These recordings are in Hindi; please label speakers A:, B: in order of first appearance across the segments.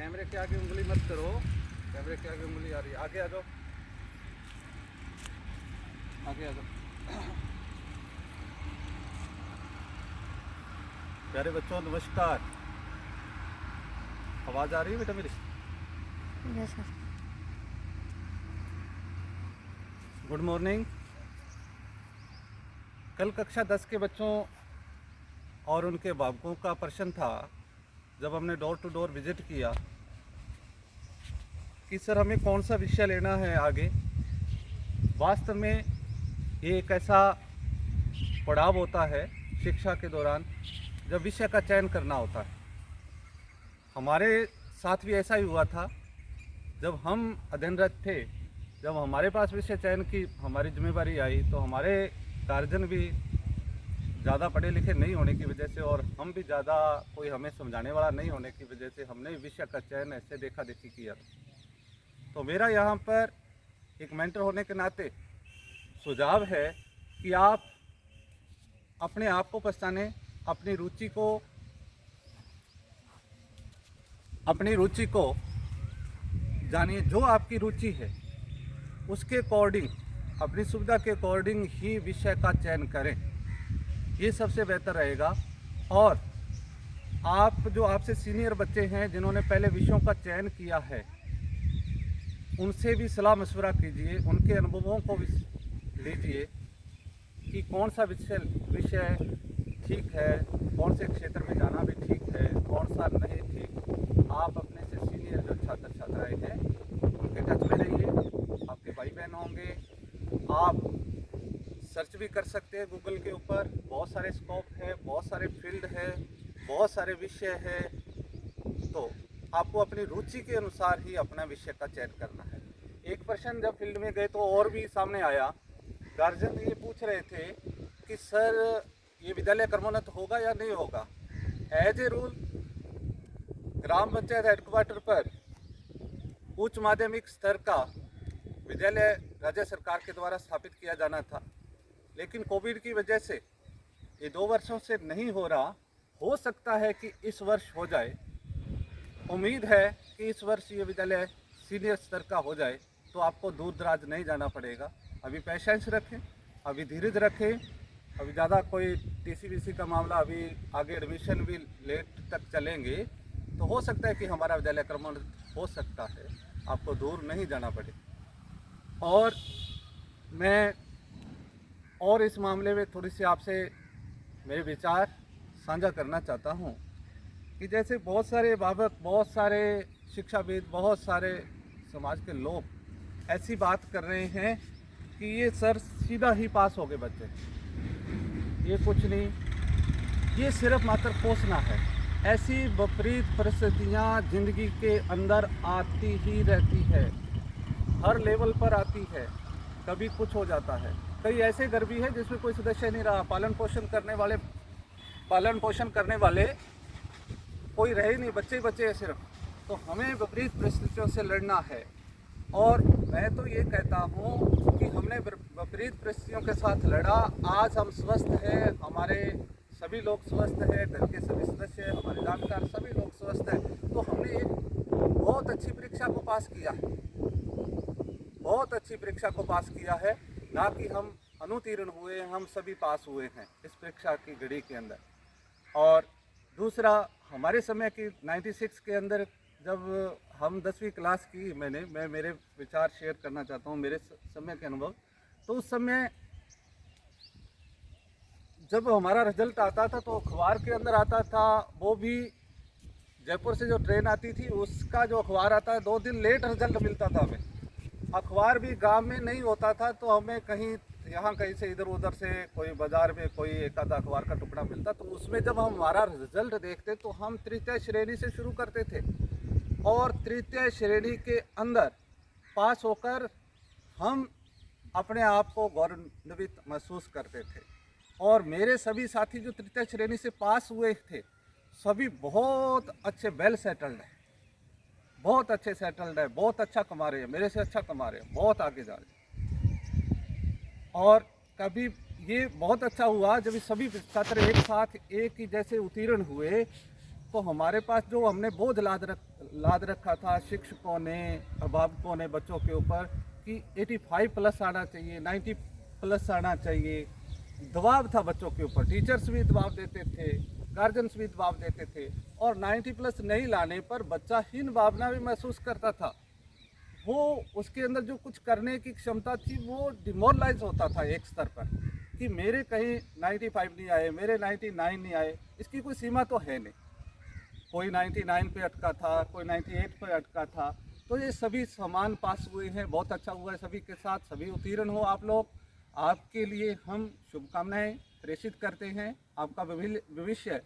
A: कैमरे के आगे उंगली मत करो। कैमरे के आगे उंगली आ रही है। आगे आ जाओ, आगे आ जाओ। प्यारे बच्चों नमस्कार। आवाज़ आ रही है बेटा मेरी?
B: Yes sir.
A: Good morning. कल कक्षा 10 के बच्चों और उनके अभिभावकों का प्रश्न था, जब हमने डोर टू डोर विजिट किया कि सर हमें कौन सा विषय लेना है आगे। वास्तव में ये एक ऐसा पड़ाव होता है शिक्षा के दौरान जब विषय का चयन करना होता है। हमारे साथ भी ऐसा ही हुआ था। जब हम अध्ययनरत थे, जब हमारे पास विषय चयन की हमारी जिम्मेवारी आई, तो हमारे गार्जियन भी ज़्यादा पढ़े लिखे नहीं होने की वजह से और हम भी ज़्यादा कोई हमें समझाने वाला नहीं होने की वजह से हमने विषय का चयन ऐसे देखा देखी किया। तो मेरा यहाँ पर एक मेंटर होने के नाते सुझाव है कि आप अपने आप को पहचानें, अपनी रुचि को जानिए। जो आपकी रुचि है उसके अकॉर्डिंग, अपनी सुविधा के अकॉर्डिंग ही विषय का चयन करें, ये सबसे बेहतर रहेगा। और आप जो आपसे सीनियर बच्चे हैं जिन्होंने पहले विषयों का चयन किया है, उनसे भी सलाह मशवरा कीजिए, उनके अनुभवों को लीजिए कि कौन सा विषय ठीक है, कौन से क्षेत्र में जाना भी ठीक है, कौन सा नहीं ठीक। आप अपने से सीनियर जो छात्र छात्राएं हैं उनके टच में रहिए। आपके भाई बहन होंगे, आप सर्च भी कर सकते हैं गूगल के ऊपर। बहुत सारे स्कोप है, बहुत सारे फील्ड है, बहुत सारे विषय है। तो आपको अपनी रुचि के अनुसार ही अपना विषय का चयन करना है। एक प्रश्न जब फील्ड में गए तो और भी सामने आया। गार्जियन ये पूछ रहे थे कि सर ये विद्यालय क्रमोन्नत होगा या नहीं होगा। एज ए रूल ग्राम पंचायत हेडक्वार्टर पर उच्च माध्यमिक स्तर का विद्यालय राज्य सरकार के द्वारा स्थापित किया जाना था, लेकिन कोविड की वजह से ये 2 वर्षों से नहीं हो रहा। हो सकता है कि इस वर्ष हो जाए। उम्मीद है कि इस वर्ष ये विद्यालय सीनियर स्तर का हो जाए, तो आपको दूर दराज नहीं जाना पड़ेगा। अभी पेशेंस रखें, अभी धीरज रखें। अभी ज़्यादा कोई टीसीवीसी का मामला, अभी आगे एडमिशन भी लेट तक चलेंगे, तो हो सकता है कि हमारा विद्यालय क्रमोन्नत हो सकता है, आपको दूर नहीं जाना पड़े। और मैं और इस मामले में थोड़ी सी आपसे मेरे विचार साझा करना चाहता हूँ कि जैसे बहुत सारे अभिभावक, बहुत सारे शिक्षाविद, बहुत सारे समाज के लोग ऐसी बात कर रहे हैं कि ये सर सीधा ही पास हो गए बच्चे, ये कुछ नहीं, ये सिर्फ मात्र कोसना है। ऐसी विपरीत परिस्थितियाँ ज़िंदगी के अंदर आती ही रहती है, हर लेवल पर आती है। कभी कुछ हो जाता है। कई ऐसे घर भी है जिसमें कोई सदस्य नहीं रहा, पालन पोषण करने वाले कोई रहे नहीं, बच्चे ही बच्चे हैं सिर्फ। तो हमें विपरीत परिस्थितियों से लड़ना है। और मैं तो ये कहता हूँ कि हमने विपरीत परिस्थितियों के साथ लड़ा, आज हम स्वस्थ हैं, हमारे सभी लोग स्वस्थ हैं, घर के सभी सदस्य, हमारे जानकार सभी लोग स्वस्थ हैं। तो हमने एक बहुत अच्छी परीक्षा को पास किया है, बहुत अच्छी परीक्षा को पास किया है। ना कि हम अनुत्तीर्ण हुए, हम सभी पास हुए हैं इस परीक्षा की घड़ी के अंदर। और दूसरा, हमारे समय की 96 के अंदर जब हम 10वीं क्लास की, मैं मेरे विचार शेयर करना चाहता हूँ, मेरे समय के अनुभव। तो उस समय जब हमारा रिजल्ट आता था तो अखबार के अंदर आता था, वो भी जयपुर से जो ट्रेन आती थी उसका जो अखबार आता है, 2 दिन लेट रिजल्ट मिलता था हमें। अखबार भी गांव में नहीं होता था, तो हमें कहीं यहाँ कहीं से इधर उधर से कोई बाजार में कोई एक आधा अखबार का टुकड़ा मिलता। तो उसमें जब हम हमारा रिजल्ट देखते तो हम तृतीय श्रेणी से शुरू करते थे और तृतीय श्रेणी के अंदर पास होकर हम अपने आप को गौरवान्वित महसूस करते थे। और मेरे सभी साथी जो तृतीय श्रेणी से पास हुए थे, सभी बहुत अच्छे वेल सेटल्ड हैं, बहुत अच्छे सेटल्ड है, बहुत अच्छा कमा रहे हैं, मेरे से अच्छा कमा रहे हैं, बहुत आगे जा रहे हैं। और कभी ये बहुत अच्छा हुआ जब सभी छात्र एक साथ एक ही जैसे उत्तीर्ण हुए, तो हमारे पास जो हमने बोझ लाद रखा था शिक्षकों ने, अभिभावकों ने बच्चों के ऊपर कि 85 प्लस आना चाहिए, 90 प्लस आना चाहिए। दबाव था बच्चों के ऊपर, टीचर्स भी दबाव देते थे, गार्जियंस भी दबाव देते थे, और 90 प्लस नहीं लाने पर बच्चा हीन भावना भी महसूस करता था। वो उसके अंदर जो कुछ करने की क्षमता थी वो डिमोरलाइज होता था एक स्तर पर कि मेरे कहीं 95 नहीं आए, मेरे 99 नहीं आए। इसकी कोई सीमा तो है नहीं, कोई 99 पे अटका था, कोई 98 पे अटका था। तो ये सभी समान पास हुए हैं, बहुत अच्छा हुआ है सभी के साथ, सभी उत्तीर्ण हो आप लोग। आपके लिए हम शुभकामनाएं प्रेषित करते हैं, आपका भविष्य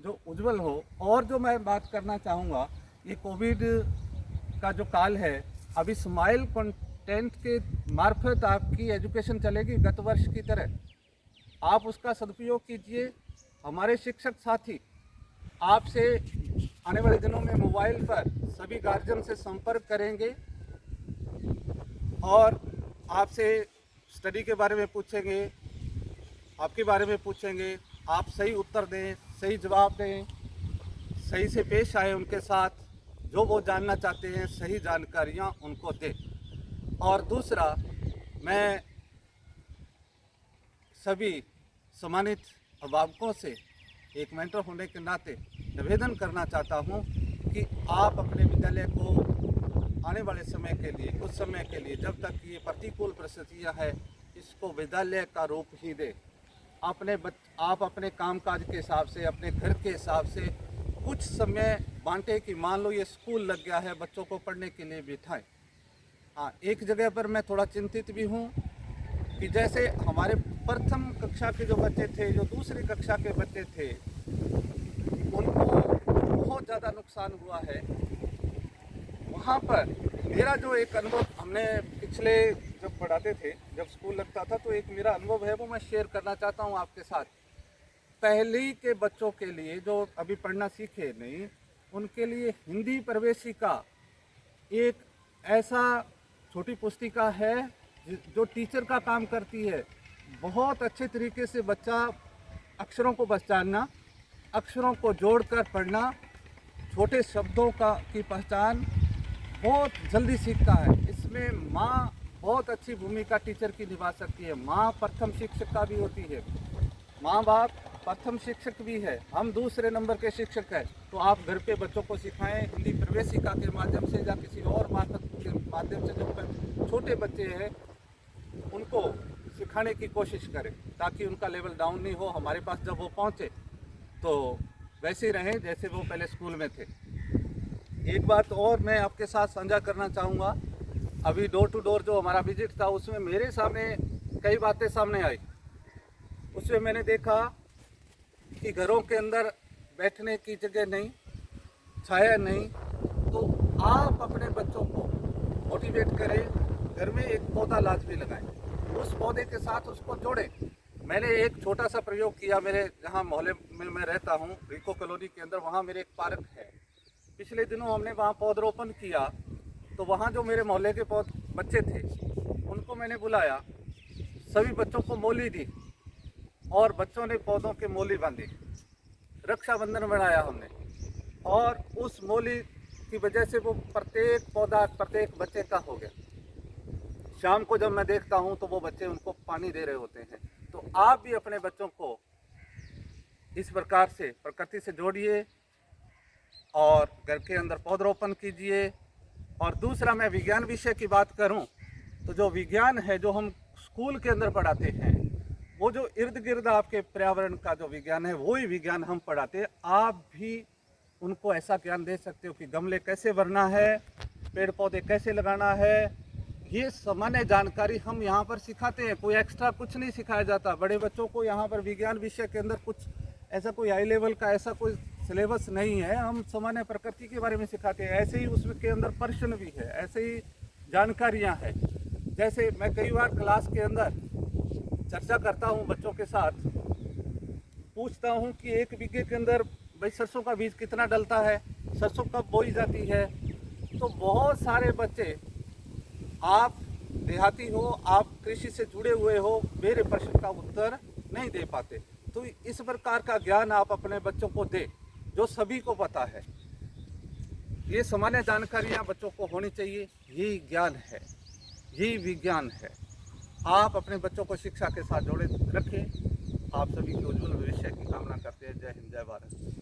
A: जो उज्जवल हो। और जो मैं बात करना चाहूँगा, ये कोविड का जो काल है, अभी स्माइल कंटेंट के मार्फत आपकी एजुकेशन चलेगी गत वर्ष की तरह। आप उसका सदुपयोग कीजिए। हमारे शिक्षक साथी आपसे आने वाले दिनों में मोबाइल पर सभी गार्जियन से संपर्क करेंगे और आपसे स्टडी के बारे में पूछेंगे, आपके बारे में पूछेंगे। आप सही उत्तर दें, सही जवाब दें, सही से पेश आए उनके साथ, जो वो जानना चाहते हैं सही जानकारियाँ उनको दें। और दूसरा, मैं सभी सम्मानित अभिभावकों से एक मेंटर होने के नाते निवेदन करना चाहता हूं कि आप अपने विद्यालय को आने वाले समय के लिए, कुछ समय के लिए, जब तक ये प्रतिकूल परिस्थितियां है, इसको विद्यालय का रूप ही दें। आप अपने कामकाज के हिसाब से, अपने घर के हिसाब से कुछ समय बांटे कि मान लो ये स्कूल लग गया है, बच्चों को पढ़ने के लिए बिठाएं। हाँ, एक जगह पर मैं थोड़ा चिंतित भी हूँ कि जैसे हमारे प्रथम कक्षा के जो बच्चे थे, जो दूसरी कक्षा के बच्चे थे, उनको बहुत ज़्यादा नुकसान हुआ है। वहाँ पर मेरा जो एक अनुभव, हमने पिछले जब पढ़ाते थे, जब स्कूल लगता था, तो एक मेरा अनुभव है वो मैं शेयर करना चाहता हूँ आपके साथ। पहली के बच्चों के लिए जो अभी पढ़ना सीखे नहीं, उनके लिए हिंदी प्रवेशिका एक ऐसा छोटी पुस्तिका है जो टीचर का काम करती है। बहुत अच्छे तरीके से बच्चा अक्षरों को पहचानना, अक्षरों को जोड़कर पढ़ना, छोटे शब्दों की पहचान बहुत जल्दी सीखता है। इसमें माँ बहुत अच्छी भूमिका टीचर की निभा सकती है। माँ प्रथम शिक्षिका भी होती है, माँ बाप प्रथम शिक्षक भी है, हम दूसरे नंबर के शिक्षक हैं। तो आप घर पे बच्चों को सिखाएं हिंदी प्रवेशिका के माध्यम से या किसी और माध्यम से। जो छोटे बच्चे हैं उनको सिखाने की कोशिश करें ताकि उनका लेवल डाउन नहीं हो। हमारे पास जब वो पहुँचे तो वैसे ही रहें जैसे वो पहले स्कूल में थे। एक बात और मैं आपके साथ साझा करना चाहूँगा। अभी डोर टू डोर जो हमारा विजिट था, उसमें मेरे सामने कई बातें सामने आई। उसमें मैंने देखा कि घरों के अंदर बैठने की जगह नहीं, छाया नहीं। तो आप अपने बच्चों को मोटिवेट करें, घर में एक पौधा लाजमी लगाएं, उस पौधे के साथ उसको जोड़ें। मैंने एक छोटा सा प्रयोग किया। मेरे जहाँ मोहल्ले में मैं रहता हूँ, रिको कॉलोनी के अंदर, वहाँ मेरे एक पार्क है। पिछले दिनों हमने वहाँ पौधरोपण किया, तो वहाँ जो मेरे मोहल्ले के बच्चे थे उनको मैंने बुलाया, सभी बच्चों को मोली दी और बच्चों ने पौधों के मोली बांधी। रक्षाबंधन बनाया हमने, और उस मोली की वजह से वो प्रत्येक पौधा प्रत्येक बच्चे का हो गया। शाम को जब मैं देखता हूँ तो वो बच्चे उनको पानी दे रहे होते हैं। तो आप भी अपने बच्चों को इस प्रकार से प्रकृति से जोड़िए और घर के अंदर पौधरोपण कीजिए। और दूसरा, मैं विज्ञान विषय की बात करूं तो जो विज्ञान है जो हम स्कूल के अंदर पढ़ाते हैं, वो जो इर्द गिर्द आपके पर्यावरण का जो विज्ञान है, वही विज्ञान हम पढ़ाते हैं। आप भी उनको ऐसा ज्ञान दे सकते हो कि गमले कैसे भरना है, पेड़ पौधे कैसे लगाना है। ये सामान्य जानकारी हम यहाँ पर सिखाते हैं, कोई एक्स्ट्रा कुछ नहीं सिखाया जाता। बड़े बच्चों को यहाँ पर विज्ञान विषय के अंदर कुछ ऐसा कोई हाई लेवल का ऐसा कोई सिलेबस नहीं है। हम सामान्य प्रकृति के बारे में सिखाते हैं। ऐसे ही उसके अंदर प्रश्न भी है, ऐसे ही जानकारियाँ हैं। जैसे मैं कई बार क्लास के अंदर चर्चा करता हूँ बच्चों के साथ, पूछता हूँ कि एक बीघे के अंदर भाई सरसों का बीज कितना डलता है, सरसों कब बोई जाती है। तो बहुत सारे बच्चे, आप देहाती हो, आप कृषि से जुड़े हुए हो, मेरे प्रश्न का उत्तर नहीं दे पाते। तो इस प्रकार का ज्ञान आप अपने बच्चों को दें। जो सभी को पता है। ये सामान्य जानकारियाँ बच्चों को होनी चाहिए। यही ज्ञान है, यही विज्ञान है। आप अपने बच्चों को शिक्षा के साथ जोड़े रखें। आप सभी के उज्जवल भविष्य की कामना करते हैं। जय हिंद, जय भारत।